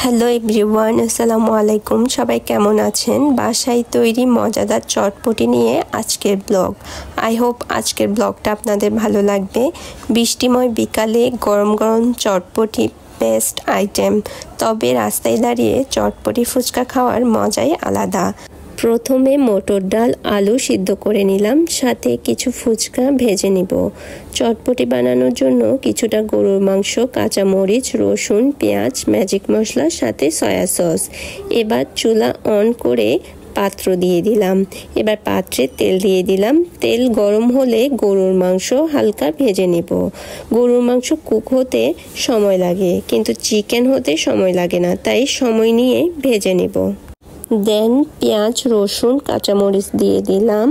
Hello everyone, আসসালামু আলাইকুম। সবাই কেমন আছেন? বাসায় তৈরি মজাদার চটপটি নিয়ে আজকের ব্লগ। আই হোপ আজকের ব্লগটা আপনাদের ভালো লাগবে। বৃষ্টিময় বিকালে গরম গরম চটপটি বেস্ট আইটেম। তবে রাস্তায় দাঁড়িয়ে চটপটি ফুচকা খাওয়ার মজাই আলাদা। প্রথমে মটর ডাল আলু সিদ্ধ করে নিলাম, সাথে কিছু ফুচকা ভেজে নিব। চটপটি বানানোর জন্য কিছুটা গরুর মাংস, কাঁচামরিচ, রসুন, পেঁয়াজ, ম্যাজিক মশলা, সাথে সয়া সস। এবার চুলা অন করে পাত্র দিয়ে দিলাম। এবার পাত্রে তেল দিয়ে দিলাম। তেল গরম হলে গরুর মাংস হালকা ভেজে নেব। গরুর মাংস কুক হতে সময় লাগে, কিন্তু চিকেন হতে সময় লাগে না, তাই সময় নিয়ে ভেজে নেব। দেন পেঁয়াজ, রসুন, কাঁচামরিচ দিয়ে দিলাম।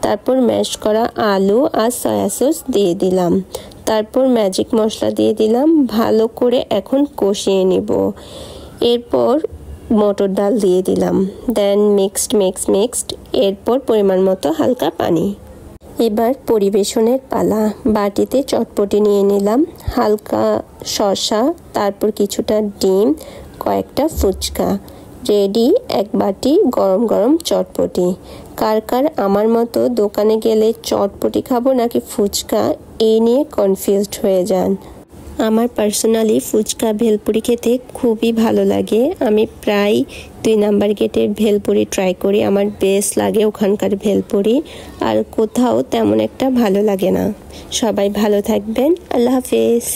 তারপর ম্যাশ করা আলু আর সয়া সস দিয়ে দিলাম। তারপর ম্যাজিক মশলা দিয়ে দিলাম। ভালো করে এখন কষিয়ে নেব। এরপর মটর ডাল দিয়ে দিলাম। দেন মিক্সড। এরপর পরিমাণ মতো হালকা পানি। এবার পরিবেশনের পালা। বাটিতে চটপটি নিয়ে নিলাম, হালকা শসা, তারপর কিছুটা ডিম, কয়েকটা ফুচকা। রেডি এক বাটি গরম গরম চটপটি। কার কার আমার মতো দোকানে গেলে চটপটি খাবো নাকি ফুচকা এই নিয়ে কনফিউজড হয়ে যান। আমার পার্সোনালি ফুচকা ভেলপুরি খেতে খুবই ভালো লাগে। আমি প্রায় 2 নাম্বার গেটের ভেলপুরি ট্রাই করি। আমার বেস্ট লাগে ওখানকার ভেলপুরি, আর কোথাও তেমন একটা ভালো লাগে না। সবাই ভালো থাকবেন। আল্লাহ হাফেজ।